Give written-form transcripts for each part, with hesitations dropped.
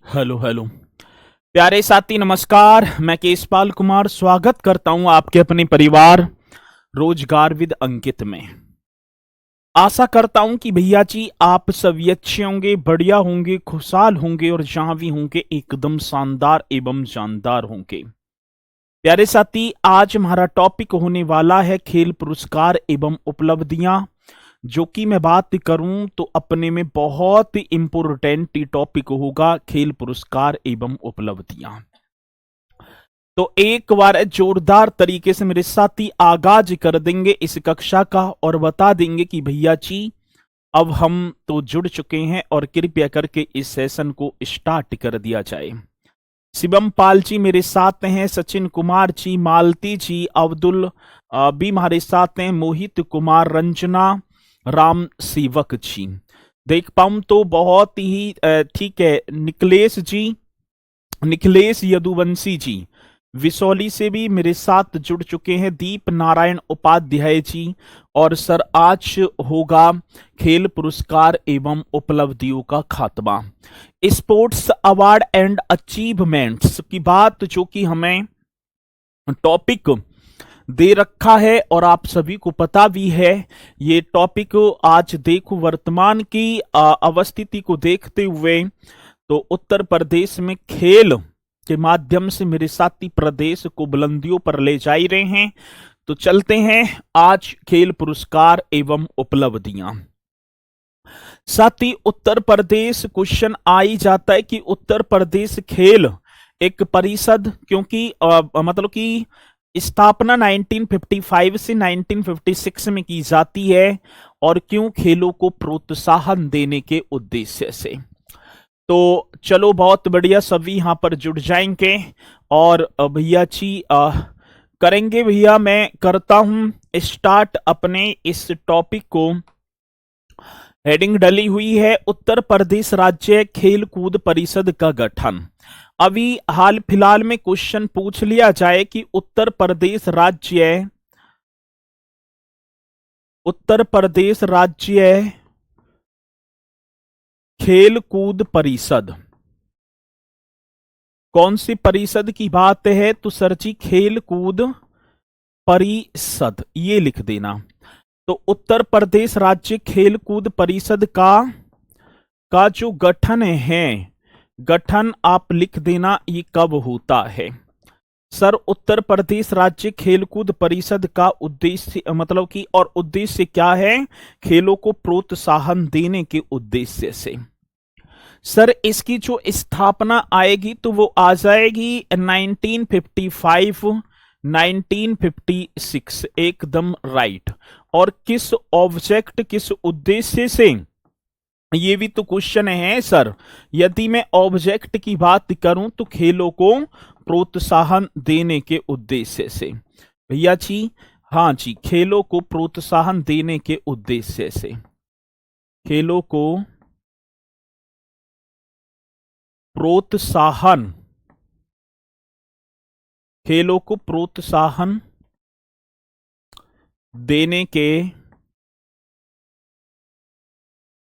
Hello hello. प्यारे साथी नमस्कार। मैं केशपाल कुमार स्वागत करता हूं आपके अपने परिवार रोजगार विद अंकित में। आशा करता हूं कि भैया जी आप सभी अच्छे होंगे, बढ़िया होंगे, खुशहाल होंगे और जहां भी होंगे एकदम शानदार एवं जानदार होंगे। प्यारे साथी, आज हमारा टॉपिक होने वाला है खेल पुरस्कार एवं उपलब्धियां। जो कि मैं बात करूं तो अपने में बहुत ही इंपोर्टेंट टॉपिक होगा, खेल पुरस्कार एवं उपलब्धियां। तो एक बार जोरदार तरीके से मेरे साथी आगाज कर देंगे इस कक्षा का और बता देंगे कि भैया जी अब हम तो जुड़ चुके हैं और कृपया करके इस सेशन को स्टार्ट कर दिया जाए। शिवम पाल जी मेरे साथ हैं, सचिन कुमार जी, मालती जी, अब्दुल भी हमारे साथ हैं, मोहित कुमार, रंजना, राम सेवक जी। देख पाऊं तो बहुत ही ठीक है। निखिलेश यदुवंशी जी विसौली से भी मेरे साथ जुड़ चुके हैं, दीप नारायण उपाध्याय जी। और सर आज होगा खेल पुरस्कार एवं उपलब्धियों का खात्मा, स्पोर्ट्स अवार्ड एंड अचीवमेंट्स की बात, जो कि हमें टॉपिक दे रखा है और आप सभी को पता भी है। ये टॉपिक आज देखो वर्तमान की अवस्थिति को देखते हुए तो उत्तर प्रदेश में खेल के माध्यम से मेरे साथी प्रदेश को बुलंदियों पर ले जा रहे हैं। तो चलते हैं आज खेल पुरस्कार एवं उपलब्धियां। साथी उत्तर प्रदेश क्वेश्चन आ ही जाता है कि उत्तर प्रदेश खेल एक परिषद, क्योंकि मतलब कि स्थापना 1955 से 1956 में की जाती है और क्यों, खेलों को प्रोत्साहन देने के उद्देश्य से। तो चलो बहुत बढ़िया, सभी यहां पर जुड़ जाएंगे और भैया जी करेंगे। भैया मैं करता हूं स्टार्ट अपने इस टॉपिक को। हेडिंग डली हुई है उत्तर प्रदेश राज्य खेल कूद परिषद का गठन। अभी हाल फिलहाल में क्वेश्चन पूछ लिया जाए कि उत्तर प्रदेश राज्य खेल कूद परिषद कौन सी परिषद की बात है, तो सर जी खेल कूद परिषद ये लिख देना। तो उत्तर प्रदेश राज्य खेल कूद परिषद का जो गठन है, गठन आप लिख देना ये कब होता है। सर उत्तर प्रदेश राज्य खेलकूद परिषद का उद्देश्य मतलब कि और उद्देश्य क्या है, खेलों को प्रोत्साहन देने के उद्देश्य से। सर इसकी जो स्थापना आएगी तो वो आ जाएगी 1955 1956, एकदम राइट। और किस ऑब्जेक्ट किस उद्देश्य से, ये भी तो क्वेश्चन है सर। यदि मैं ऑब्जेक्ट की बात करूं तो खेलों को प्रोत्साहन देने के उद्देश्य से। भैया जी हाँ जी, खेलों को प्रोत्साहन देने के उद्देश्य से, खेलों को प्रोत्साहन, खेलों को प्रोत्साहन देने के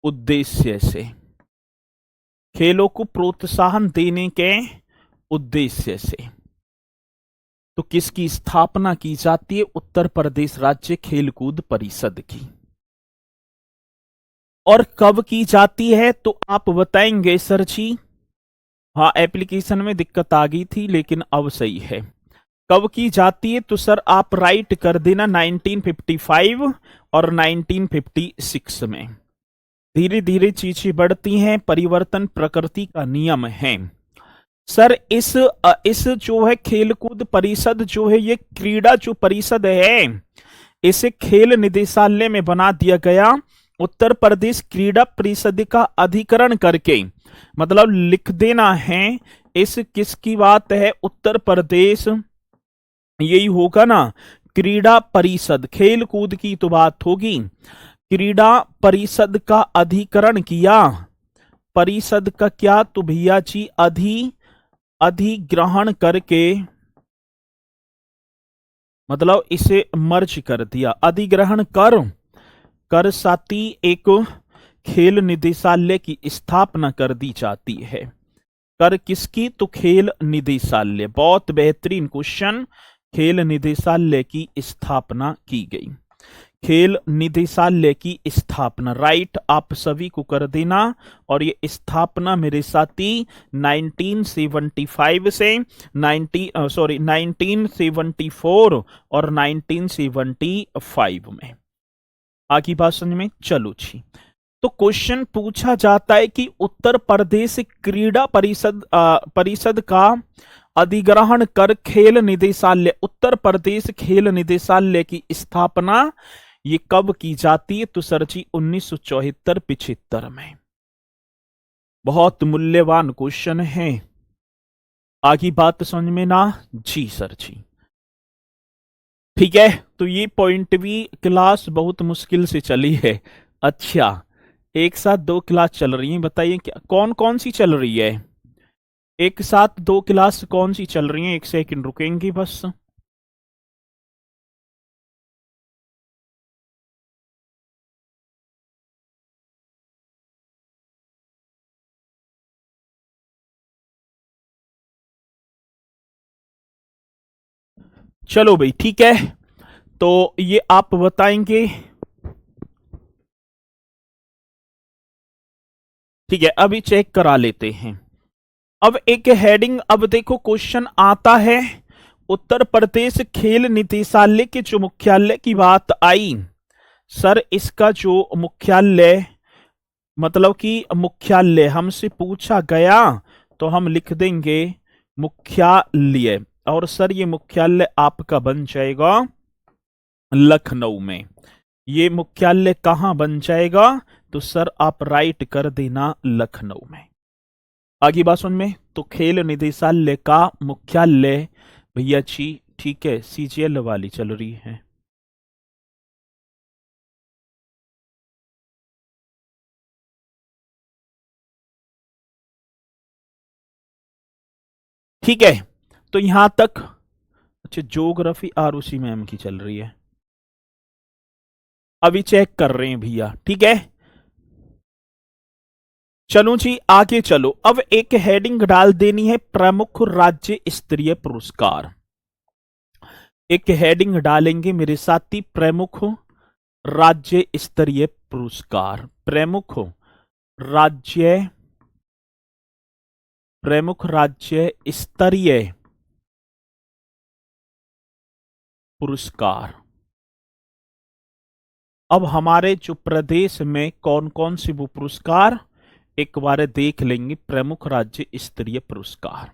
उद्देश्य से, खेलों को प्रोत्साहन देने के उद्देश्य से। तो किसकी स्थापना की जाती है, उत्तर प्रदेश राज्य खेलकूद परिषद की। और कब की जाती है तो आप बताएंगे सर जी। हाँ एप्लीकेशन में दिक्कत आ गई थी लेकिन अब सही है। कब की जाती है तो सर आप राइट कर देना 1955 और 1956 में। धीरे धीरे चीजें बढ़ती हैं, परिवर्तन प्रकृति का नियम है। सर इस जो है खेलकूद परिषद जो है, ये क्रीड़ा जो परिषद है इसे खेल निदेशालय में बना दिया गया। उत्तर प्रदेश क्रीड़ा परिषद का अधिकरण करके, मतलब लिख देना है इस किसकी बात है, उत्तर प्रदेश, यही होगा ना, क्रीड़ा परिषद, खेल कूद की तो बात होगी। क्रीड़ा परिषद का अधिकरण किया, परिषद का क्या तो भैया जी अधिग्रहण करके, मतलब इसे मर्ज कर दिया, अधिग्रहण कर साथी एक खेल निदेशालय की स्थापना कर दी जाती है। कर किसकी? तो खेल निदेशालय। बहुत बेहतरीन क्वेश्चन। खेल निदेशालय की स्थापना की गई। खेल निदेशालय की स्थापना, राइट, आप सभी को कर देना। और ये स्थापना मेरे साथी 1975 से 1974 और 1975 में। आगे बात समझ में? चलो जी। तो क्वेश्चन पूछा जाता है कि उत्तर प्रदेश क्रीड़ा परिषद का अधिग्रहण कर खेल निदेशालय, उत्तर प्रदेश खेल निदेशालय की स्थापना ये कब की जाती है? तो सर जी 1974-75 में। बहुत मूल्यवान क्वेश्चन है। आगे बात समझ में ना? जी सर जी, ठीक है। तो ये पॉइंट भी क्लास बहुत मुश्किल से चली है। अच्छा, एक साथ दो क्लास चल रही है, बताइए क्या कौन कौन सी चल रही है? एक साथ दो क्लास कौन सी चल रही है? एक सेकंड रुकेंगे बस। चलो भाई, ठीक है। तो ये आप बताएंगे, ठीक है। अभी चेक करा लेते हैं। अब एक हेडिंग, अब देखो क्वेश्चन आता है, उत्तर प्रदेश खेल निदेशालय के जो मुख्यालय की बात आई, सर इसका जो मुख्यालय, मतलब कि मुख्यालय हमसे पूछा गया तो हम लिख देंगे मुख्यालय। और सर ये मुख्यालय आपका बन जाएगा लखनऊ में। ये मुख्यालय कहां बन जाएगा? तो सर आप राइट कर देना लखनऊ में। आगे बात सुन में, तो खेल निदेशालय का मुख्यालय भैया जी, ठीक है, सीजीएल वाली चल रही है। ठीक है, तो यहां तक। अच्छा, ज्योग्राफी आरुषि मैम की चल रही है, अभी चेक कर रहे हैं भैया, ठीक है। चलो जी आगे चलो। अब एक हेडिंग डाल देनी है, प्रमुख राज्य स्तरीय पुरस्कार। एक हेडिंग डालेंगे मेरे साथी, प्रमुख राज्य स्तरीय पुरस्कार। राज्य प्रमुख राज्य स्तरीय पुरस्कार। अब हमारे जो प्रदेश में कौन कौन से वो पुरस्कार, एक बार देख लेंगे। प्रमुख राज्य स्तरीय पुरस्कार,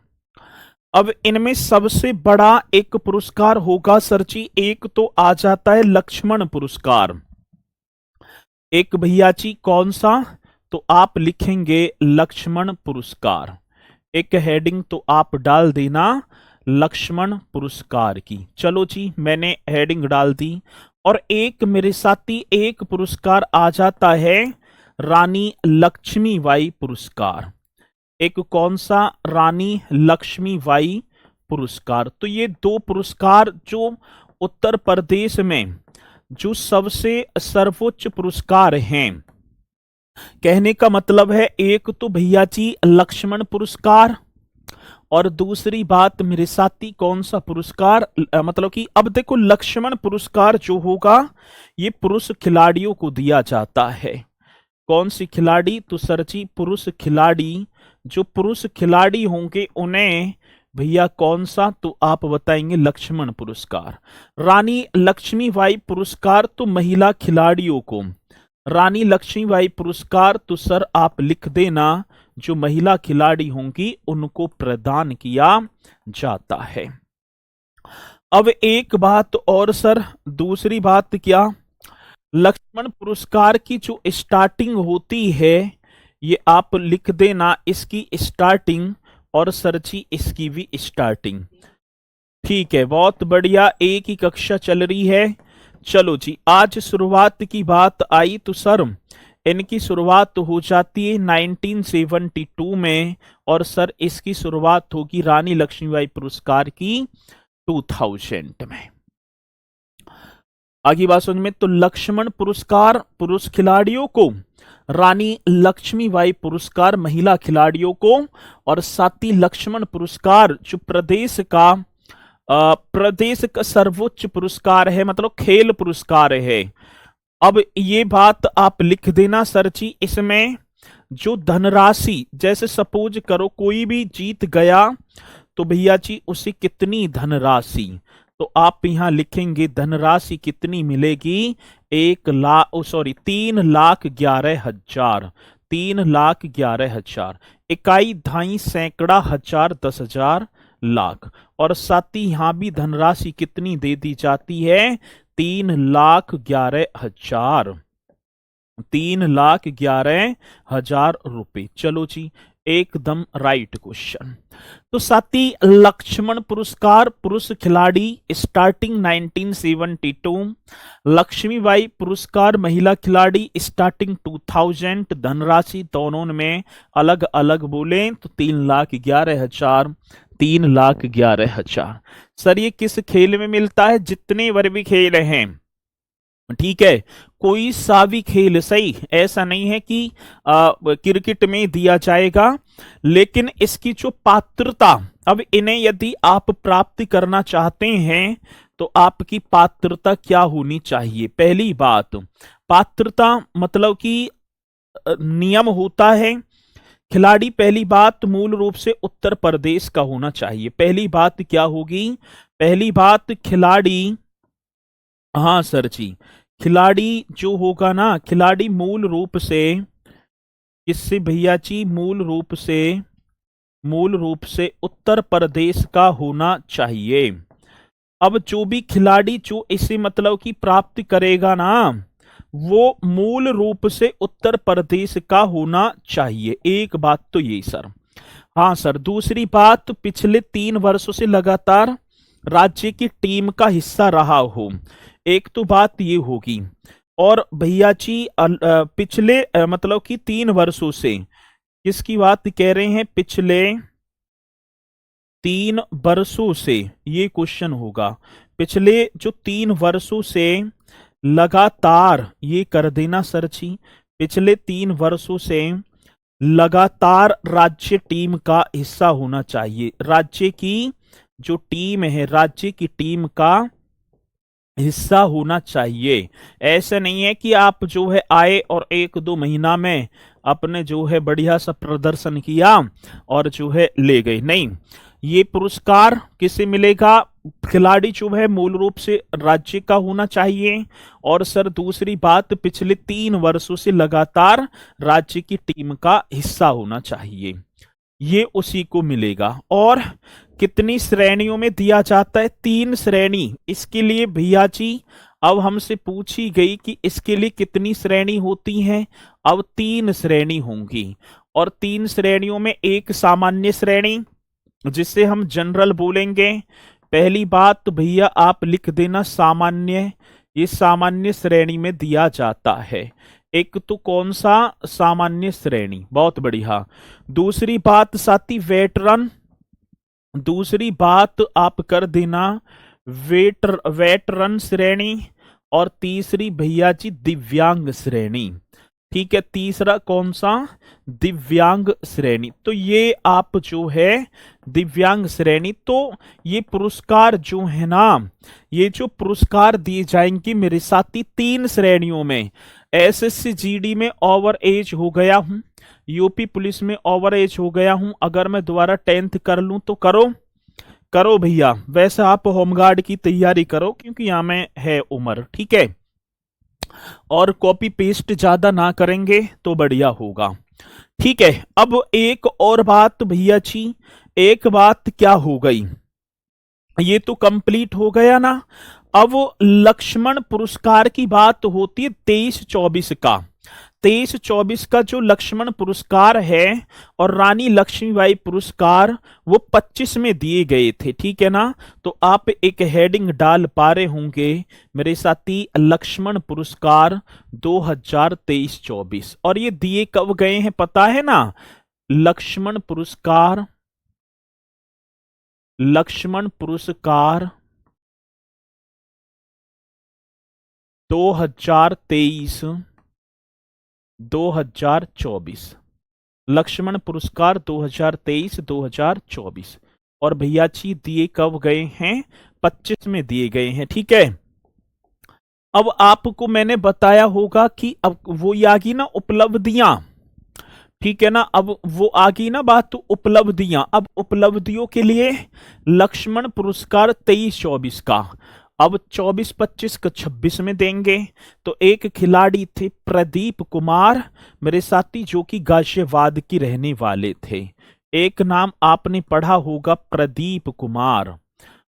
अब इनमें सबसे बड़ा एक पुरस्कार होगा सर जी, एक तो आ जाता है लक्ष्मण पुरस्कार। एक भैया जी कौन सा? तो आप लिखेंगे लक्ष्मण पुरस्कार। एक हेडिंग तो आप डाल देना लक्ष्मण पुरस्कार की। चलो जी, मैंने हेडिंग डाल दी। और एक मेरे साथी एक पुरस्कार आ जाता है रानी लक्ष्मीबाई पुरस्कार। एक कौन सा? रानी लक्ष्मीबाई पुरस्कार। तो ये दो पुरस्कार जो उत्तर प्रदेश में जो सबसे सर्वोच्च पुरस्कार हैं, कहने का मतलब है एक तो भैया जी लक्ष्मण पुरस्कार, और दूसरी बात मेरे साथी कौन सा पुरस्कार, मतलब कि अब देखो लक्ष्मण पुरस्कार जो होगा ये पुरुष खिलाड़ियों को दिया जाता है। कौन सी खिलाड़ी? तो सर जी पुरुष खिलाड़ी, जो पुरुष खिलाड़ी होंगे उन्हें भैया कौन सा? तो आप बताएंगे लक्ष्मण पुरस्कार। रानी लक्ष्मीबाई पुरस्कार तो महिला खिलाड़ियों को, रानी लक्ष्मीबाई पुरस्कार तो सर आप लिख देना जो महिला खिलाड़ी होंगी उनको प्रदान किया जाता है। अब एक बात और सर, दूसरी बात क्या, लक्ष्मण पुरस्कार की जो स्टार्टिंग होती है ये आप लिख देना इसकी स्टार्टिंग, और सर जी इसकी भी स्टार्टिंग। ठीक है, बहुत बढ़िया, एक ही कक्षा चल रही है। चलो जी, आज शुरुआत की बात आई तो सर इनकी शुरुआत हो जाती है 1972 में, और सर इसकी शुरुआत होगी रानी लक्ष्मीबाई पुरस्कार की 2000 में। आगे बात समझ में। तो लक्ष्मण पुरस्कार पुरुष खिलाड़ियों को, रानी लक्ष्मीबाई पुरस्कार महिला खिलाड़ियों को, और साथ ही लक्ष्मण पुरस्कार जो प्रदेश का सर्वोच्च पुरस्कार है, मतलब खेल पुरस्कार है। अब ये बात आप लिख देना सर जी, इसमें जो धनराशि, जैसे सपोज करो कोई भी जीत गया तो भैया जी उसे कितनी धनराशि, तो आप यहां लिखेंगे धनराशि कितनी मिलेगी, 3,11,000, 3,11,000। इकाई, ढाई, सैकड़ा, हजार, 10,000, लाख। और साथ ही यहां भी धनराशि कितनी दे दी जाती है, 3,11,000, 3,11,000 रुपए। चलो जी, एकदम राइट क्वेश्चन। तो साथ ही लक्ष्मण पुरस्कार पुरुष खिलाड़ी स्टार्टिंग 1972, लक्ष्मीबाई पुरस्कार महिला खिलाड़ी स्टार्टिंग 2000, धनराशि दोनों में अलग अलग बोले तो 3,11,000, 3,11,000। सर ये किस खेल में मिलता है, जितने वर भी खेल हैं, ठीक है, कोई सा भी खेल सही, ऐसा नहीं है कि क्रिकेट में दिया जाएगा, लेकिन इसकी जो पात्रता, अब इन्हें यदि आप प्राप्त करना चाहते हैं तो आपकी पात्रता क्या होनी चाहिए। पहली बात, पात्रता मतलब कि नियम होता है, खिलाड़ी पहली बात मूल रूप से उत्तर प्रदेश का होना चाहिए। पहली बात क्या होगी, पहली बात खिलाड़ी, हाँ सर जी, खिलाड़ी जो होगा ना, खिलाड़ी मूल रूप से किससे भैया जी, मूल रूप से उत्तर प्रदेश का होना चाहिए। अब जो भी खिलाड़ी जो इसे मतलब कि प्राप्त करेगा ना, वो मूल रूप से उत्तर प्रदेश का होना चाहिए। एक बात तो यही सर। हाँ सर, दूसरी बात, पिछले 3 वर्षों से लगातार राज्य की टीम का हिस्सा रहा हो, एक तो बात ये होगी। और भैया जी पिछले मतलब कि 3 वर्षों से, किसकी बात कह रहे हैं, पिछले 3 वर्षों से, ये क्वेश्चन होगा, पिछले जो 3 वर्षों से लगातार, ये कर देना सर जी, पिछले 3 वर्षों से लगातार राज्य टीम का हिस्सा होना चाहिए। राज्य की जो टीम है, राज्य की टीम का हिस्सा होना चाहिए। ऐसा नहीं है कि आप जो है आए और 1-2 महीना में अपने जो है बढ़िया सा प्रदर्शन किया और जो है ले गए, नहीं। ये पुरस्कार किसे मिलेगा, खिलाड़ी जो है मूल रूप से राज्य का होना चाहिए, और सर दूसरी बात, पिछले 3 वर्षों से लगातार राज्य की टीम का हिस्सा होना चाहिए, ये उसी को मिलेगा। और कितनी श्रेणियों में दिया जाता है, 3 श्रेणी। इसके लिए भैया जी अब हमसे पूछी गई कि इसके लिए कितनी श्रेणी होती हैं, अब 3 श्रेणी होंगी। और 3 श्रेणियों में एक सामान्य श्रेणी, जिसे हम जनरल बोलेंगे। पहली बात तो भैया आप लिख देना सामान्य, ये सामान्य श्रेणी में दिया जाता है। एक तो कौन सा, सामान्य श्रेणी, बहुत बढ़िया। दूसरी बात साथी वेटरन, दूसरी बात आप कर देना वेटरन श्रेणी, और तीसरी भैया जी दिव्यांग श्रेणी। ठीक है, तीसरा कौन सा, दिव्यांग श्रेणी। तो ये आप जो है दिव्यांग श्रेणी, तो ये पुरस्कार जो है ना, ये जो पुरस्कार दिए जाएंगे मेरे साथी 3 श्रेणियों में। एसएससी जीडी में ओवर एज हो गया हूं, यूपी पुलिस में ओवर एज हो गया हूं, अगर मैं दोबारा 10th कर लूं तो करो करो भैया। वैसे आप होमगार्ड की तैयारी करो क्योंकि यहां में है उम्र, ठीक है, और कॉपी पेस्ट ज्यादा ना करेंगे तो बढ़िया होगा। ठीक है, अब एक और बात भैया जी, एक बात क्या हो गई, ये तो कंप्लीट हो गया ना। अब लक्ष्मण पुरस्कार की बात होती है 23-24 का, 23-24 का जो लक्ष्मण पुरस्कार है और रानी लक्ष्मीबाई पुरस्कार वो 25 में दिए गए थे, ठीक है ना। तो आप एक हेडिंग डाल पा रहे होंगे मेरे साथी, लक्ष्मण पुरस्कार 2023-24, और ये दिए कब गए हैं पता है ना, लक्ष्मण पुरस्कार, लक्ष्मण पुरस्कार 2023 2024, लक्ष्मण पुरस्कार 2023 2024। और भैया जी दिए कब गए हैं? 25 में दिए गए हैं। ठीक है, अब आपको मैंने बताया होगा कि अब वो आ गई ना उपलब्धियां, ठीक है ना, अब वो आ गई ना बात, तो उपलब्धियां, अब उपलब्धियों के लिए लक्ष्मण पुरस्कार 23-24 का अब 24-25 का 26 में देंगे। तो एक खिलाड़ी थे प्रदीप कुमार मेरे साथी, जो कि गाजियाबाद की रहने वाले थे। एक नाम आपने पढ़ा होगा प्रदीप कुमार,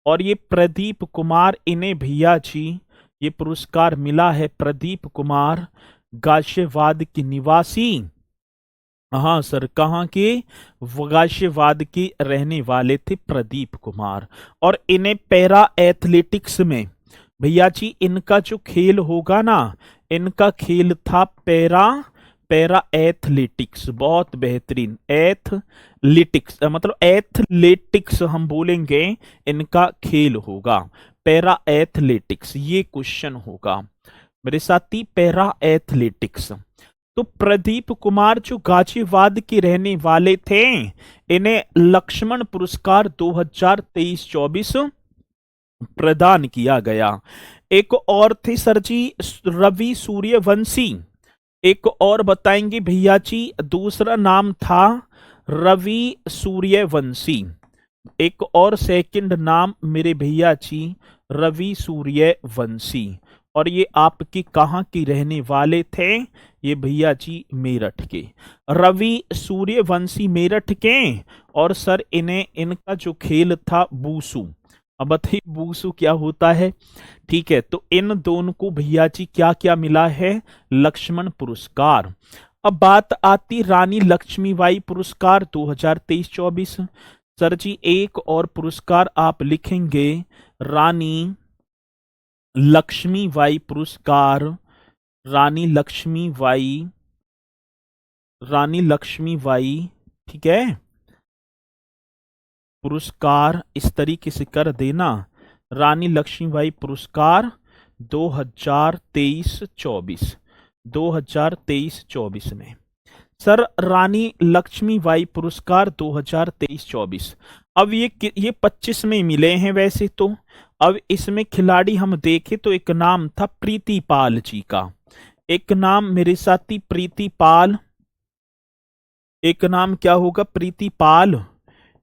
और ये प्रदीप कुमार, इन्हें भैया जी ये पुरस्कार मिला है। प्रदीप कुमार गाजियाबाद के निवासी, हाँ सर, कहाँ के? गाजियाबाद के रहने वाले थे प्रदीप कुमार। और इन्हें पैरा एथलेटिक्स में भैया जी इनका जो खेल होगा ना, इनका खेल था पैरा एथलेटिक्स। बहुत बेहतरीन, एथलेटिक्स मतलब एथलेटिक्स हम बोलेंगे, इनका खेल होगा पैरा एथलेटिक्स। ये क्वेश्चन होगा मेरे साथी, पैरा एथलेटिक्स। तो प्रदीप कुमार जो गाजियाबाद के रहने वाले थे, इन्हें लक्ष्मण पुरस्कार 2023-24 प्रदान किया गया। एक और थे सर जी रवि सूर्यवंशी, एक और बताएंगे भैया जी, दूसरा नाम था रवि सूर्यवंशी। एक और सेकंड नाम मेरे भैया जी रवि सूर्यवंशी। और ये आपके कहाँ की रहने वाले थे? ये भैया जी मेरठ के, रवि सूर्यवंशी मेरठ के। और सर इन्हें, इनका जो खेल था बूसू। अब बताइए बूसू क्या होता है? ठीक है, तो इन दोनों को भैया जी क्या क्या मिला है? लक्ष्मण पुरस्कार। अब बात आती रानी लक्ष्मीबाई पुरस्कार 2023-24। सर जी एक और पुरस्कार आप लिखेंगे, रानी लक्ष्मीबाई पुरस्कार, रानी लक्ष्मीबाई, रानी लक्ष्मीबाई, ठीक है, पुरस्कार इस तरीके से कर देना, रानी लक्ष्मीबाई पुरस्कार 2023-24, 2023-24 में। सर रानी लक्ष्मीबाई पुरस्कार 2023-24, अब ये 25 में मिले हैं वैसे तो। अब इसमें खिलाड़ी हम देखें तो एक नाम था प्रीति पाल जी का, एक नाम मेरे साथी प्रीति पाल, एक नाम क्या होगा? प्रीति पाल।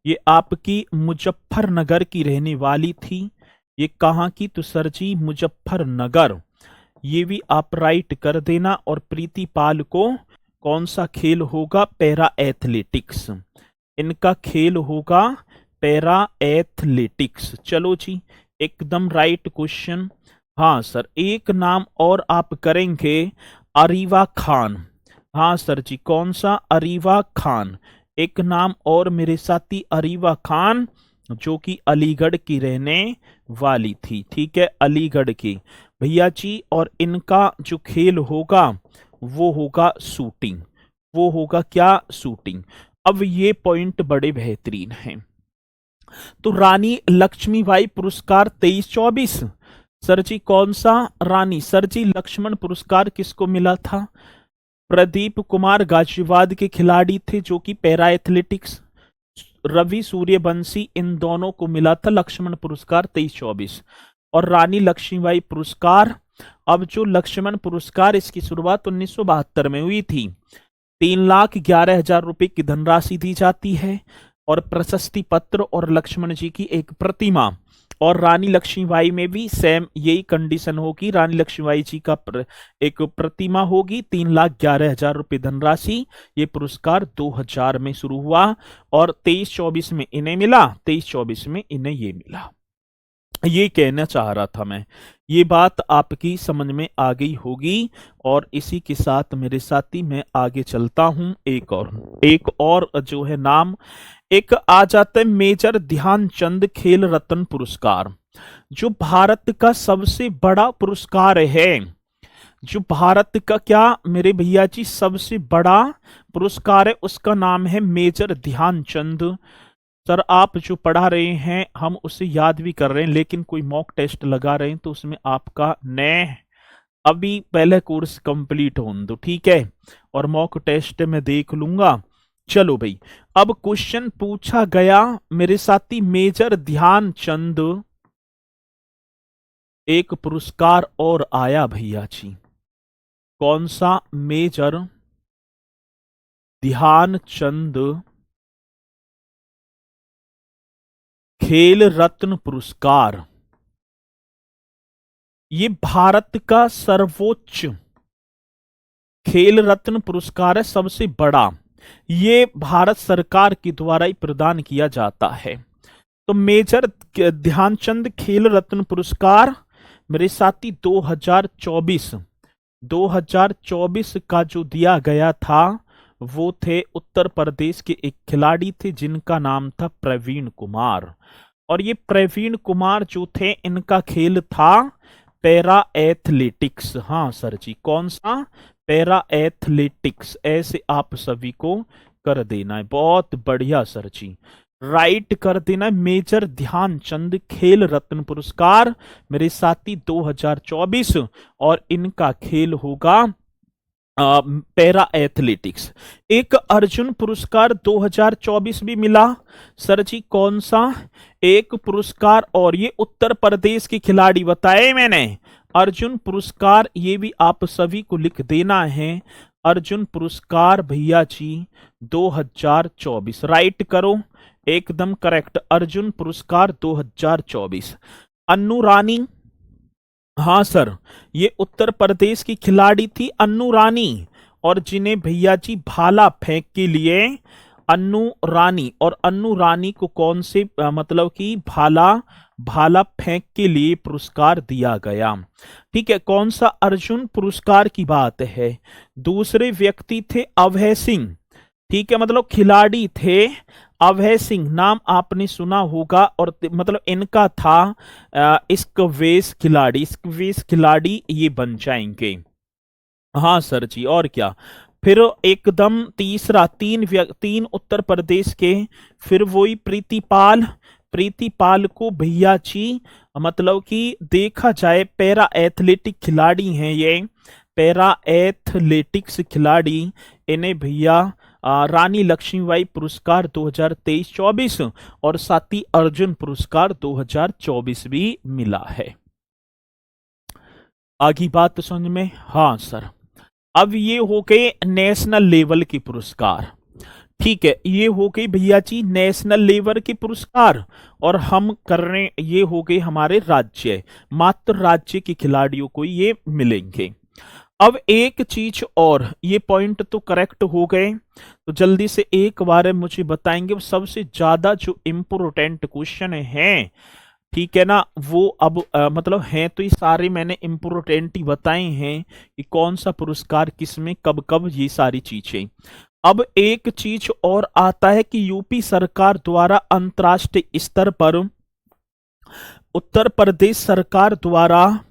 ये आपकी मुजफ्फरनगर की रहने वाली थी। ये कहाँ की? तो सर जी मुजफ्फरनगर। ये भी आप राइट कर देना। और प्रीति पाल को कौन सा खेल होगा? Para athletics. इनका खेल होगा पैरा एथलेटिक्स। चलो जी एकदम राइट क्वेश्चन। हाँ सर एक नाम और आप करेंगे, अरीवा खान। हाँ सर जी कौन सा? अरीवा खान। एक नाम और मेरे साथी अरीवा खान, जो कि अलीगढ़ की रहने वाली थी। ठीक है, अलीगढ़ की भैया जी। और इनका जो खेल होगा वो होगा शूटिंग। वो होगा क्या? शूटिंग। अब ये पॉइंट बड़े बेहतरीन हैं। तो रानी लक्ष्मीबाई पुरस्कार 23-24, सर जी कौन सा? रानी। सर जी लक्ष्मण पुरस्कार किसको मिला था? प्रदीप कुमार गाजियाबाद के खिलाड़ी थे, जो कि पैरा एथलेटिक्स। रवि सूर्यवंशी, इन दोनों को मिला था लक्ष्मण पुरस्कार 23-24। और रानी लक्ष्मीबाई पुरस्कार, अब जो लक्ष्मण पुरस्कार इसकी शुरुआत 1972 में हुई थी। 3,11,000 रुपए की धनराशि दी जाती है, और प्रशस्ति पत्र और लक्ष्मण जी की एक प्रतिमा। और रानी लक्ष्मीबाई में भी सेम यही कंडीशन होगी, रानी लक्ष्मीबाई जी का एक प्रतिमा होगी। 3,11,000 रुपए धनराशि। ये पुरस्कार 2000 में शुरू हुआ और 23-24 में इन्हें मिला, 23-24 में इन्हें ये मिला। ये कहना चाह रहा था मैं। ये बात आपकी समझ में आ गई होगी। और इसी के साथ मेरे साथी मैं आगे चलता हूं। एक और जो है नाम एक आ जाता है, मेजर ध्यानचंद खेल रत्न पुरस्कार, जो भारत का सबसे बड़ा पुरस्कार है। जो भारत का क्या मेरे भैया जी सबसे बड़ा पुरस्कार है, उसका नाम है मेजर ध्यानचंद। सर आप जो पढ़ा रहे हैं हम उसे याद भी कर रहे हैं, लेकिन कोई मॉक टेस्ट लगा रहे हैं तो उसमें आपका अभी पहले कोर्स कंप्लीट होने दो, ठीक है, और मॉक टेस्ट में देख लूंगा। चलो भाई, अब क्वेश्चन पूछा गया मेरे साथी, मेजर ध्यानचंद, एक पुरस्कार और आया भैया जी। कौन सा? मेजर ध्यानचंद खेल रत्न पुरस्कार। ये भारत का सर्वोच्च खेल रत्न पुरस्कार है, सबसे बड़ा। ये भारत सरकार के द्वारा ही प्रदान किया जाता है। तो मेजर ध्यानचंद खेल रत्न पुरस्कार मेरे साथी 2024 का जो दिया गया था, वो थे उत्तर प्रदेश के एक खिलाड़ी थे जिनका नाम था प्रवीण कुमार। और ये प्रवीण कुमार जो थे, इनका खेल था पैरा एथलेटिक्स। हाँ सर जी, कौन सा? Para athletics. ऐसे आप सभी को कर देना है। बहुत बढ़िया सर जी, राइट कर देना। मेजर ध्यानचंद खेल रत्न पुरस्कार मेरे साथी 2024, और इनका खेल होगा पैरा एथलेटिक्स। एक अर्जुन पुरस्कार 2024 भी मिला सर जी। कौन सा? एक पुरस्कार, और ये उत्तर प्रदेश के खिलाड़ी बताए मैंने। अर्जुन पुरस्कार, ये भी आप सभी को लिख देना है। अर्जुन पुरस्कार भैया जी 2024, राइट करो, एकदम करेक्ट। अर्जुन पुरस्कार 2024। अन्नू रानी, हाँ सर, ये उत्तर प्रदेश की खिलाड़ी थी अन्नू रानी, और जिन्हें भैया जी भाला फेंक के लिए अन्नू रानी, और अन्नू रानी को कौन से मतलब कि भाला फेंक के लिए पुरस्कार दिया गया। ठीक है, कौन सा अर्जुन पुरस्कार की बात है। दूसरे व्यक्ति थे अभय सिंह। ठीक है, मतलब खिलाड़ी थे अभय सिंह, नाम आपने सुना होगा, और मतलब इनका था स्क्वैश खिलाड़ी ये बन जाएंगे। हाँ सर जी, और क्या। फिर एकदम तीसरा, तीन उत्तर प्रदेश के, फिर वही प्रीतिपाल को भैया जी, मतलब कि देखा जाए पैरा एथलेटिक खिलाड़ी हैं ये, पैरा एथलेटिक्स खिलाड़ी, इन्हें भैया रानी लक्ष्मीबाई पुरस्कार 2023-24 और साथ ही अर्जुन पुरस्कार 2024 भी मिला है। आगे बात समझ में? हाँ सर। अब ये हो गए नेशनल लेवल के पुरस्कार। ठीक है, ये हो गई भैया जी नेशनल लेवल के पुरस्कार, और हम कर रहे, ये हो गए हमारे राज्य, मात्र राज्य के खिलाड़ियों को ये मिलेंगे। अब एक चीज और, ये पॉइंट तो करेक्ट हो गए, तो जल्दी से एक बार मुझे बताएंगे सबसे ज्यादा जो इम्पोर्टेंट क्वेश्चन है, ठीक है ना, वो अब मतलब हैं तो ये सारे मैंने इम्पोर्टेंट ही बताए हैं कि कौन सा पुरस्कार किसमें कब कब, ये सारी चीजें। अब एक चीज और आता है कि यूपी सरकार द्वारा अंतर्राष्ट्रीय स्तर पर, उत्तर प्रदेश सरकार द्वारा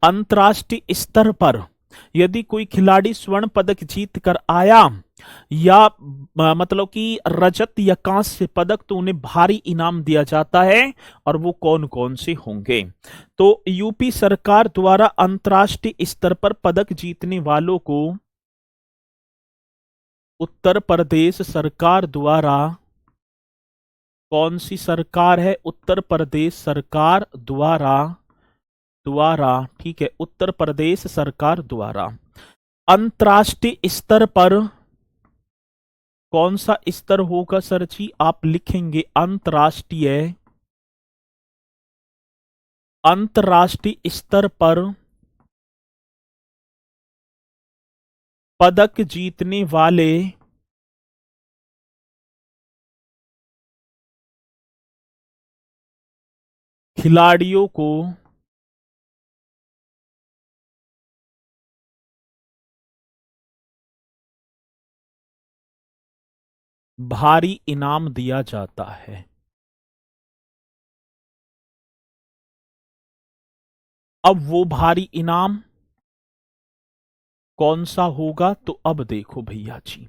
अंतर्राष्ट्रीय स्तर पर यदि कोई खिलाड़ी स्वर्ण पदक जीत कर आया, या मतलब कि रजत या कांस्य पदक, तो उन्हें भारी इनाम दिया जाता है, और वो कौन कौन से होंगे। तो यूपी सरकार द्वारा अंतर्राष्ट्रीय स्तर पर पदक जीतने वालों को उत्तर प्रदेश सरकार द्वारा, कौन सी सरकार है? उत्तर प्रदेश सरकार द्वारा, ठीक है, उत्तर प्रदेश सरकार द्वारा अंतर्राष्ट्रीय स्तर पर, कौन सा स्तर होगा सर जी? आप लिखेंगे अंतर्राष्ट्रीय स्तर पर पदक जीतने वाले खिलाड़ियों को भारी इनाम दिया जाता है। अब वो भारी इनाम कौन सा होगा? तो अब देखो भैया जी,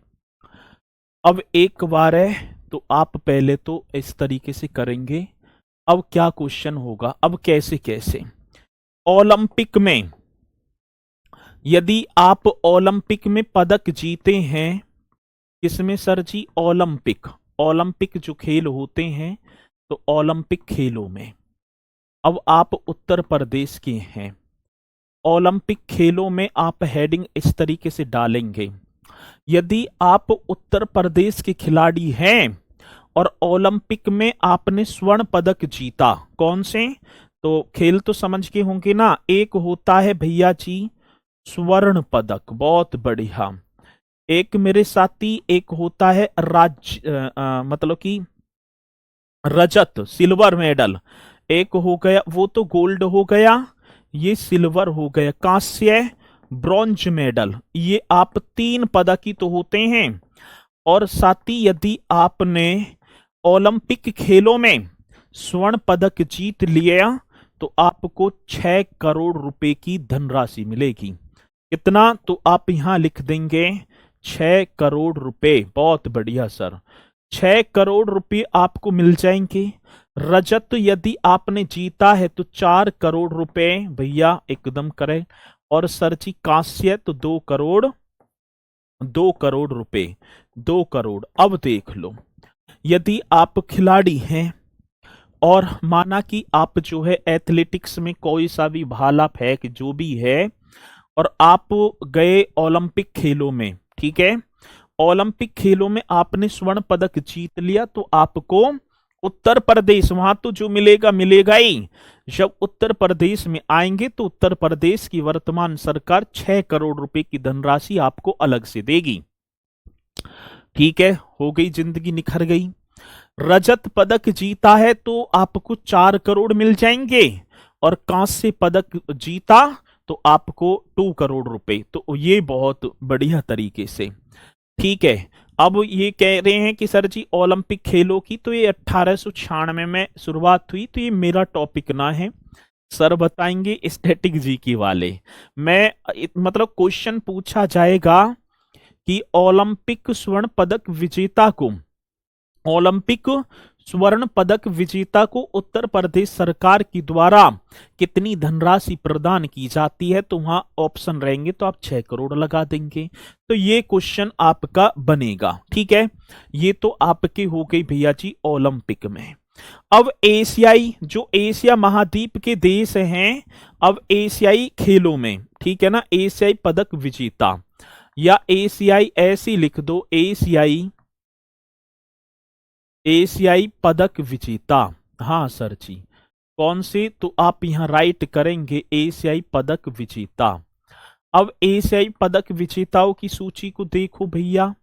अब एक बार है तो आप पहले तो इस तरीके से करेंगे। अब क्या क्वेश्चन होगा, अब कैसे कैसे ओलंपिक में यदि आप ओलंपिक में पदक जीते हैं, किसमें सर जी? ओलंपिक। ओलंपिक जो खेल होते हैं, तो ओलंपिक खेलों में। अब आप उत्तर प्रदेश के हैं, ओलंपिक खेलों में आप हेडिंग इस तरीके से डालेंगे, यदि आप उत्तर प्रदेश के खिलाड़ी हैं और ओलंपिक में आपने स्वर्ण पदक जीता, कौन से? तो खेल तो समझ के होंगे ना, एक होता है भैया जी स्वर्ण पदक, बहुत बढ़िया। एक मेरे साथी, एक होता है मतलब कि रजत, सिल्वर मेडल। एक हो गया, वो तो गोल्ड हो गया, ये सिल्वर हो गया। कांस्य, ब्रॉन्ज मेडल, ये आप 3 पदक ही तो होते हैं। और साथी यदि आपने ओलंपिक खेलों में स्वर्ण पदक जीत लिया तो आपको 6 करोड़ रुपए की धनराशि मिलेगी। कितना? तो आप यहां लिख देंगे 6 करोड़ रुपए। बहुत बढ़िया सर, 6 करोड़ रुपए आपको मिल जाएंगे। रजत यदि आपने जीता है तो 4 करोड़ रुपए भैया, एकदम करें। और सर जी कांस्य तो 2 करोड़, 2 करोड़ रुपए, 2 करोड़। अब देख लो, यदि आप खिलाड़ी हैं और माना कि आप जो है एथलेटिक्स में कोई सा भी भाला फेंक जो भी है, और आप गए ओलंपिक खेलों में, ठीक है, ओलंपिक खेलों में आपने स्वर्ण पदक जीत लिया, तो आपको उत्तर प्रदेश, वहां तो जो मिलेगा मिलेगा ही। जब उत्तर प्रदेश में आएंगे तो उत्तर प्रदेश की वर्तमान सरकार 6 करोड़ रुपए की धनराशि आपको अलग से देगी। ठीक है, हो गई, जिंदगी निखर गई। रजत पदक जीता है तो आपको 4 करोड़ मिल जाएंगे, और कांस्य पदक जीता तो आपको 2 करोड़ रुपए। तो ये बहुत बढ़िया तरीके से, ठीक है। अब ये कह रहे हैं कि सर जी ओलंपिक खेलों की तो ये 1896 में शुरुआत हुई, तो ये मेरा टॉपिक ना है, सर बताएंगे स्टैटिक जीके वाले। मैं मतलब क्वेश्चन पूछा जाएगा कि ओलंपिक स्वर्ण पदक विजेता को, ओलंपिक स्वर्ण पदक विजेता को उत्तर प्रदेश सरकार के द्वारा कितनी धनराशि प्रदान की जाती है, तो वहां ऑप्शन रहेंगे तो आप 6 करोड़ लगा देंगे। तो ये क्वेश्चन आपका बनेगा, ठीक है। ये तो आपके हो गई भैया जी ओलंपिक में। अब एशियाई, जो एशिया महाद्वीप के देश हैं, अब एशियाई खेलों में, ठीक है ना, एशियाई पदक विजेता, या एशियाई ऐसी लिख दो, एशियाई, एशियाई पदक विजेता। हाँ सर जी, कौन से? तो आप यहां राइट करेंगे एशियाई पदक विजेता। अब एशियाई पदक विजेताओं की सूची को देखो भैया,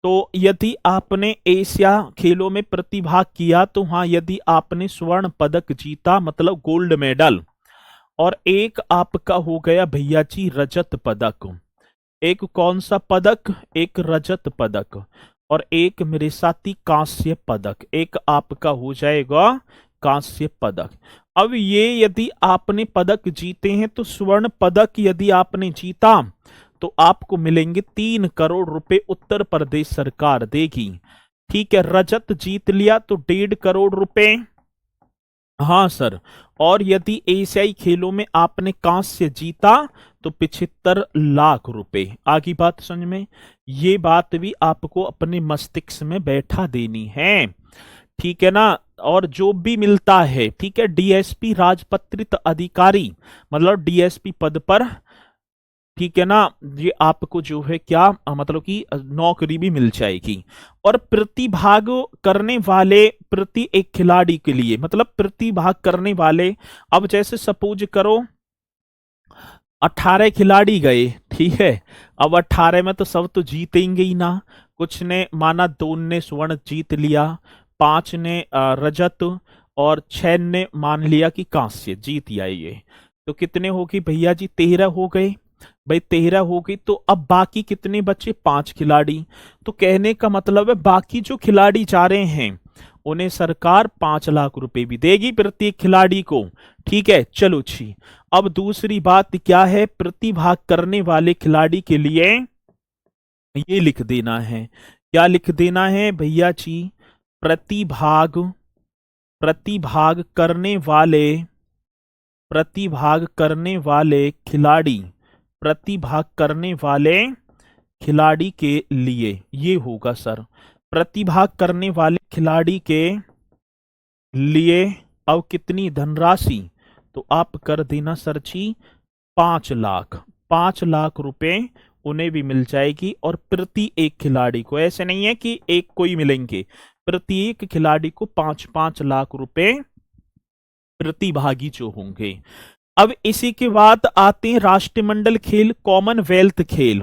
तो यदि आपने एशिया खेलों में प्रतिभाग किया तो हाँ, यदि आपने स्वर्ण पदक जीता मतलब गोल्ड मेडल, और एक आपका हो गया भैया जी रजत पदक। एक कौन सा पदक? एक रजत पदक, और एक मेरे साथी कांस्य पदक, एक आपका हो जाएगा कांस्य पदक। अब ये यदि आपने पदक जीते हैं तो स्वर्ण पदक यदि आपने जीता तो आपको मिलेंगे 3 करोड़ रुपए, उत्तर प्रदेश सरकार देगी। ठीक है, रजत जीत लिया तो 1.5 करोड़ रुपए। हाँ सर, और यदि एशियाई खेलों में आपने कांस्य जीता तो 75 लाख रुपए। आगे बात समझ में, ये बात भी आपको अपने मस्तिष्क में बैठा देनी है, ठीक है ना। और जो भी मिलता है, ठीक है, डीएसपी राजपत्रित अधिकारी, मतलब डीएसपी पद पर, ठीक है ना, ये आपको जो है क्या मतलब कि नौकरी भी मिल जाएगी। और प्रतिभाग करने वाले प्रति एक खिलाड़ी के लिए, मतलब प्रतिभाग करने वाले, अब जैसे सपोज करो 18 खिलाड़ी गए, ठीक है, अब 18 में तो सब तो जीतेंगे ही ना, कुछ ने माना 2 ने स्वर्ण जीत लिया, 5 ने रजत, और 6 ने मान लिया कि कांस्य जीत ये, तो कितने हो गए भैया जी? 13 हो गए भाई, 13 हो गई। तो अब बाकी कितने बचे? 5 खिलाड़ी। तो कहने का मतलब है बाकी जो खिलाड़ी जा रहे हैं उन्हें सरकार 5 लाख रुपए भी देगी प्रत्येक खिलाड़ी को, ठीक है। चलो छी, अब दूसरी बात क्या है? प्रतिभाग करने वाले खिलाड़ी के लिए ये लिख देना है, क्या लिख देना है भैया जी? प्रतिभाग, प्रतिभाग करने वाले, प्रतिभाग करने वाले खिलाड़ी, प्रतिभाग करने वाले खिलाड़ी के लिए, ये होगा सर, प्रतिभाग करने वाले खिलाड़ी के लिए। अब कितनी धनराशि, तो आप कर देना सर जी 5 लाख, 5 लाख रुपए उन्हें भी मिल जाएगी। और प्रति एक खिलाड़ी को, ऐसे नहीं है कि एक को ही मिलेंगे, प्रत्येक खिलाड़ी को 5-5 लाख रुपए प्रतिभागी जो होंगे। अब इसी के बाद आते हैं राष्ट्रमंडल खेल, कॉमनवेल्थ खेल।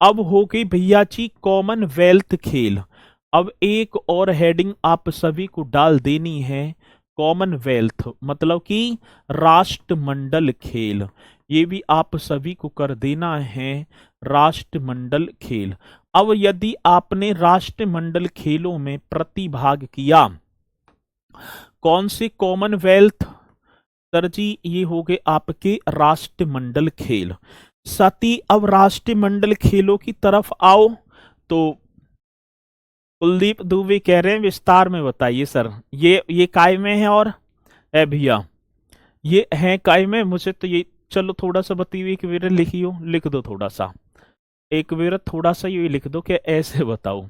अब हो गई भैया जी कॉमनवेल्थ खेल। अब एक और हेडिंग आप सभी को डाल देनी है, कॉमनवेल्थ मतलब कि राष्ट्रमंडल खेल, ये भी आप सभी को कर देना है राष्ट्रमंडल खेल। अब यदि आपने राष्ट्रमंडल खेलों में प्रतिभाग किया, कौन से कॉमनवेल्थ, सर जी ये हो गए आपके राष्ट्रमंडल खेल। साथी अब राष्ट्रमंडल खेलों की तरफ आओ तो कुलदीप दुबे कह रहे हैं विस्तार में बताइए सर, ये काय में है और ए भैया ये है काय में, मुझे तो ये, चलो थोड़ा सा बताइए कि वेरे लिखियो, लिख दो थोड़ा सा, एक वेरे थोड़ा सा ये लिख दो कि ऐसे बताओ,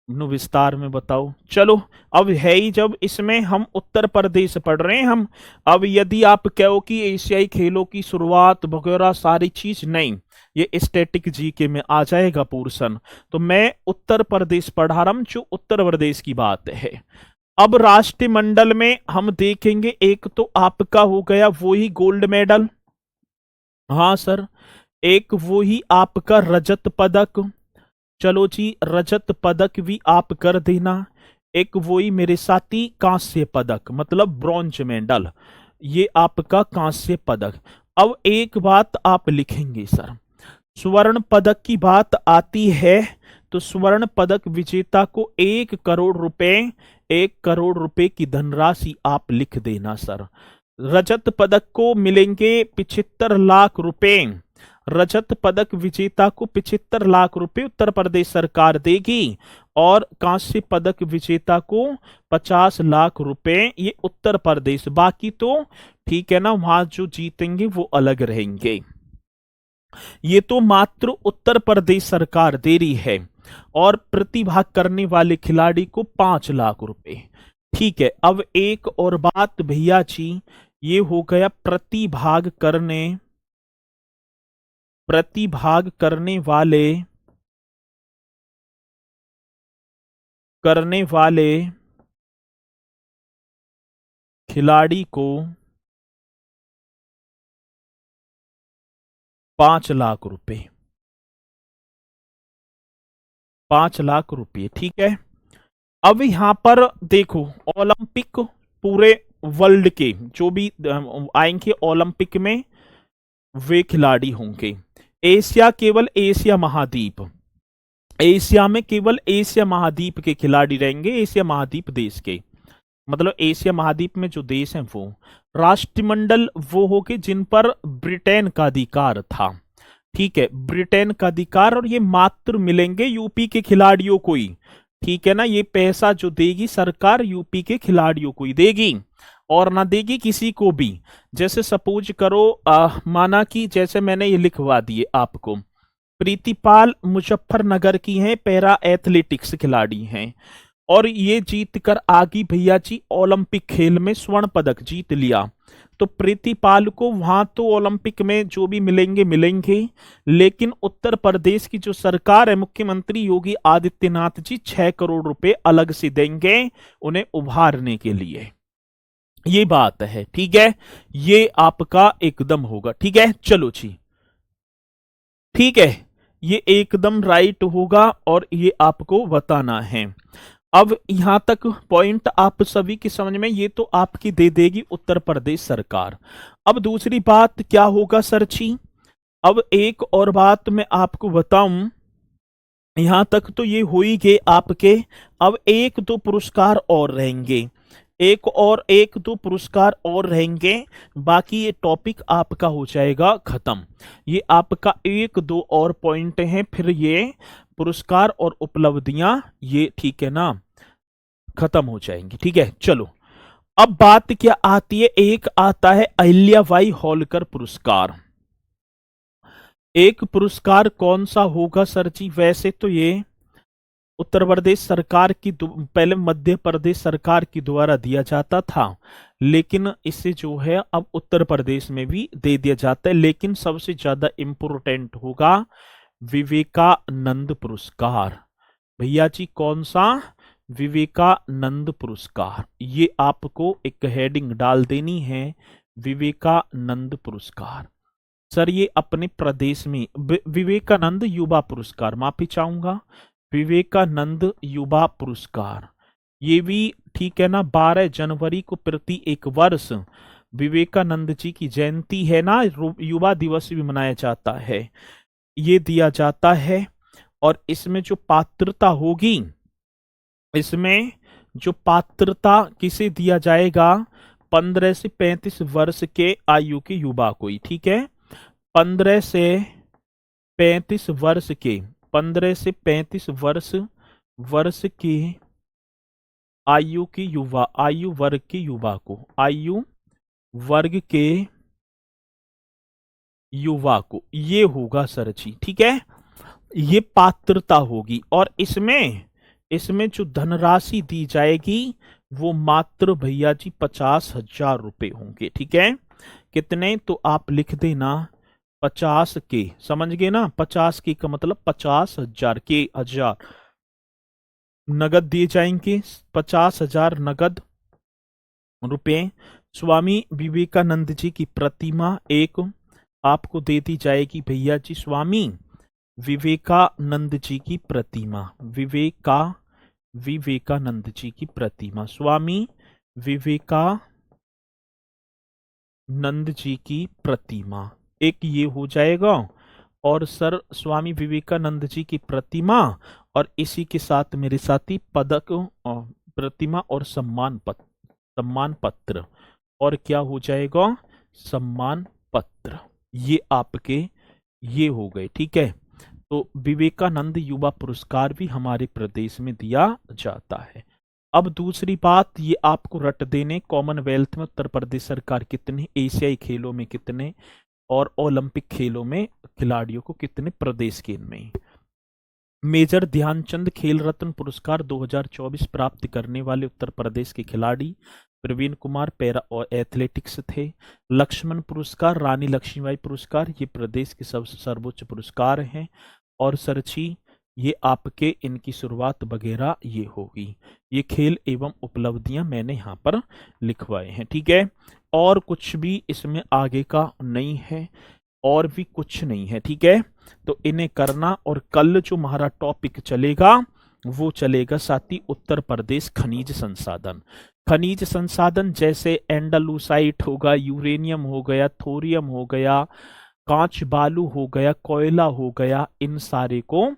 नु विस्तार में बताओ। चलो अब है ही, जब इसमें हम उत्तर प्रदेश पढ़ रहे हैं हम, अब यदि आप कहो कि एशियाई खेलों की शुरुआत वगैरह सारी चीज, नहीं, ये स्टैटिक जीके में आ जाएगा पोर्शन, तो मैं उत्तर प्रदेश पढ़ा रहा हूं, जो उत्तर प्रदेश की बात है। अब राष्ट्रमंडल में हम देखेंगे, एक तो आपका हो गया वो ही गोल्ड मेडल, हाँ सर, एक वो ही आपका रजत पदक, चलो जी रजत पदक भी आप कर देना। एक वही मेरे साथी कांस्य पदक मतलब ब्रॉन्ज मेडल, ये आपका कांस्य पदक। अब एक बात आप लिखेंगे सर, स्वर्ण पदक की बात आती है तो स्वर्ण पदक विजेता को 1 करोड़ रुपए, 1 करोड़ रुपए की धनराशि आप लिख देना सर। रजत पदक को मिलेंगे 75 लाख रुपए, रजत पदक विजेता को 75 लाख रुपए उत्तर प्रदेश सरकार देगी, और कांस्य पदक विजेता को 50 लाख रुपए ये उत्तर प्रदेश, बाकी तो ठीक है ना, वहां जो जीतेंगे वो अलग रहेंगे। ये तो मात्र उत्तर प्रदेश सरकार दे रही है, और प्रतिभाग करने वाले खिलाड़ी को 5 लाख रुपए। ठीक है, अब एक और बात भैया जी, ये हो गया प्रतिभाग करने वाले खिलाड़ी को 5 लाख रुपए, 5 लाख रुपए, ठीक है। अब यहां पर देखो, ओलंपिक पूरे वर्ल्ड के जो भी आएंगे ओलंपिक में वे खिलाड़ी होंगे। एशिया केवल एशिया महाद्वीप, एशिया में केवल एशिया महाद्वीप के खिलाड़ी रहेंगे, एशिया महाद्वीप देश के, मतलब एशिया महाद्वीप में जो देश हैं वो। राष्ट्रमंडल वो हो के जिन पर ब्रिटेन का अधिकार था, ठीक है, ब्रिटेन का अधिकार, और ये मात्र मिलेंगे यूपी के खिलाड़ियों को ही, ठीक है ना, ये पैसा जो देगी सरकार यूपी के खिलाड़ियों को ही देगी और ना देगी किसी को भी। जैसे सपोज करो माना कि जैसे मैंने ये लिखवा दिए आपको, प्रीतिपाल मुजफ्फरनगर की हैं, पैरा एथलेटिक्स खिलाड़ी हैं, और ये जीत कर आगी भैया जी ओलंपिक खेल में स्वर्ण पदक जीत लिया, तो प्रीतिपाल को वहां तो ओलंपिक में जो भी मिलेंगे, लेकिन उत्तर प्रदेश की जो सरकार है, मुख्यमंत्री योगी आदित्यनाथ जी 6 करोड़ रुपए अलग से देंगे उन्हें उभारने के लिए। ये बात है, ठीक है, ये आपका एकदम होगा, ठीक है। चलो जी, ठीक है, ये एकदम राइट होगा और ये आपको बताना है। अब यहां तक पॉइंट आप सभी की समझ में, ये तो आपकी दे देगी उत्तर प्रदेश सरकार। अब दूसरी बात क्या होगा सर जी, अब एक और बात मैं आपको बताऊं, यहां तक तो ये हो ही गए आपके, अब 1-2 पुरस्कार और रहेंगे, एक दो पुरस्कार और रहेंगे, बाकी ये टॉपिक आपका हो जाएगा खत्म। ये आपका 1-2 और पॉइंट हैं, फिर ये पुरस्कार और उपलब्धियां ये ठीक है ना खत्म हो जाएंगी, ठीक है। चलो अब बात क्या आती है, एक आता है अहिल्याबाई होलकर पुरस्कार। एक पुरस्कार कौन सा होगा सर जी? वैसे तो ये उत्तर प्रदेश सरकार की पहले मध्य प्रदेश सरकार की द्वारा दिया जाता था, लेकिन इसे जो है अब उत्तर प्रदेश में भी दे दिया जाता है। लेकिन सबसे ज्यादा इम्पोर्टेंट होगा विवेकानंद पुरस्कार। भैया जी कौन सा? विवेकानंद पुरस्कार। ये आपको एक हेडिंग डाल देनी है, विवेकानंद पुरस्कार। सर ये अपने प्रदेश में विवेकानंद युवा पुरस्कार, माफी चाहूंगा, विवेकानंद युवा पुरस्कार, ये भी ठीक है ना। 12 जनवरी को प्रति एक वर्ष विवेकानंद जी की जयंती है ना, युवा दिवस भी मनाया जाता है, ये दिया जाता है। और इसमें जो पात्रता होगी, इसमें जो पात्रता किसे दिया जाएगा? 15 से 35 वर्ष के आयु के युवा को ही, ठीक है। 15 से 35 वर्ष के, 15 से 35 वर्ष के आयु के युवा, आयु वर्ग के युवा को, आयु वर्ग के युवा को, ये होगा सर जी, ठीक है। ये पात्रता होगी। और इसमें जो धनराशि दी जाएगी वो मात्र भैया जी 50,000 रुपए होंगे, ठीक है। कितने? तो आप लिख देना 50 के, समझ गए ना। 50 के का मतलब 50,000 के, हजार नगद दिए जाएंगे, 50,000 नगद रुपए। स्वामी विवेकानंद जी की प्रतिमा एक आपको दे दी जाएगी भैया जी, स्वामी विवेकानंद जी की प्रतिमा, विवेकानंद जी की प्रतिमा, स्वामी विवेकानंद जी की प्रतिमा, एक ये हो जाएगा। और सर स्वामी विवेकानंद जी की प्रतिमा और इसी के साथ मेरे साथी पदक, प्रतिमा और सम्मान पत्र, और क्या हो जाएगा? सम्मान पत्र। ये आपके ये हो गए, ठीक है। तो विवेकानंद युवा पुरस्कार भी हमारे प्रदेश में दिया जाता है। अब दूसरी बात, ये आपको रट देने, कॉमनवेल्थ में उत्तर प्रदेश सरकार कितने, एशियाई खेलों में कितने, और ओलंपिक खेलों में खिलाड़ियों को कितने प्रदेश के इनमें। मेजर ध्यानचंद खेल रत्न पुरस्कार 2024 प्राप्त करने वाले उत्तर प्रदेश के खिलाड़ी प्रवीण कुमार पैरा और एथलेटिक्स थे। लक्ष्मण पुरस्कार, रानी लक्ष्मीबाई पुरस्कार, ये प्रदेश के सबसे सर्वोच्च पुरस्कार हैं। और सरची ये आपके इनकी शुरुआत वगैरह ये होगी। ये खेल एवं उपलब्धियां मैंने यहाँ पर लिखवाए हैं, ठीक है। और कुछ भी इसमें आगे का नहीं है, और भी कुछ नहीं है, ठीक है। तो इन्हें करना। और कल जो हमारा टॉपिक चलेगा वो चलेगा साथी उत्तर प्रदेश खनिज संसाधन। खनिज संसाधन जैसे एंडालुसाइट होगा, यूरेनियम हो गया, थोरियम हो गया, कांच बालू हो गया, कोयला हो गया, इन सारे को,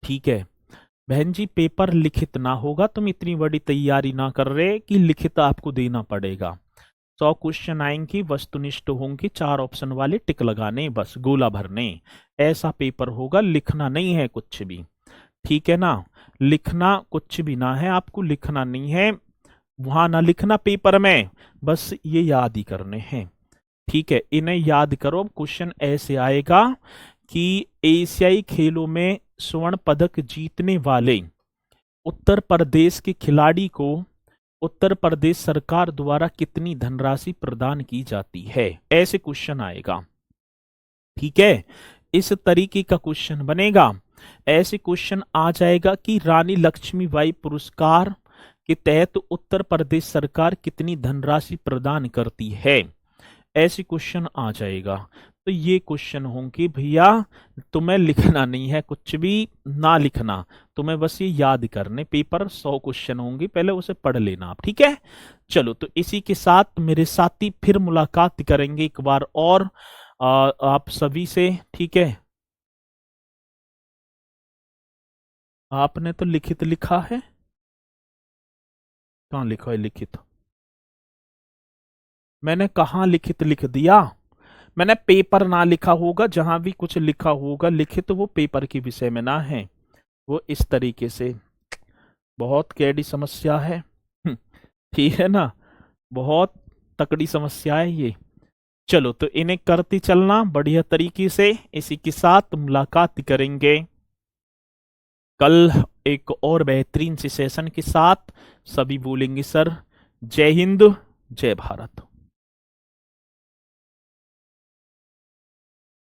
ठीक है। बहन जी पेपर लिखित ना होगा, तुम इतनी बड़ी तैयारी ना कर रहे कि लिखित आपको देना पड़ेगा। 100 क्वेश्चन आएंगे, वस्तुनिष्ठ होंगे, 4 ऑप्शन वाले, टिक लगाने, बस गोला भरने, ऐसा पेपर होगा। लिखना नहीं है कुछ भी, ठीक है ना। लिखना कुछ भी ना है, आपको लिखना नहीं है, वहां ना लिखना पेपर में, बस ये याद ही करने हैं, ठीक है। इन्हें याद करो। क्वेश्चन ऐसे आएगा कि एशियाई खेलों में स्वर्ण पदक जीतने वाले उत्तर प्रदेश के खिलाड़ी को उत्तर प्रदेश सरकार द्वारा कितनी धनराशि प्रदान की जाती है, ऐसे क्वेश्चन आएगा, ठीक है। इस तरीके का क्वेश्चन बनेगा। ऐसे क्वेश्चन आ जाएगा कि रानी लक्ष्मीबाई पुरस्कार के तहत उत्तर प्रदेश सरकार कितनी धनराशि प्रदान करती है, ऐसे क्वेश्चन आ जाएगा। तो ये क्वेश्चन होंगे भैया, तुम्हें लिखना नहीं है, कुछ भी ना लिखना, तुम्हें बस ये याद करने। पेपर 100 क्वेश्चन होंगे, पहले उसे पढ़ लेना आप, ठीक है। चलो, तो इसी के साथ मेरे साथी फिर मुलाकात करेंगे एक बार और आप सभी से, ठीक है। आपने तो लिखित लिखा है, कहाँ लिखा है लिखित? मैंने कहा लिखित लिख दिया? मैंने पेपर ना लिखा होगा, जहां भी कुछ लिखा होगा लिखित, वो पेपर के विषय में ना है, वो इस तरीके से। बहुत कैडी समस्या है, ठीक है ना, बहुत तकड़ी समस्या है ये। चलो तो इन्हें करते चलना बढ़िया तरीके से। इसी के साथ मुलाकात करेंगे कल एक और बेहतरीन से सेशन के साथ। सभी बोलेंगे सर जय हिंद, जय भारत।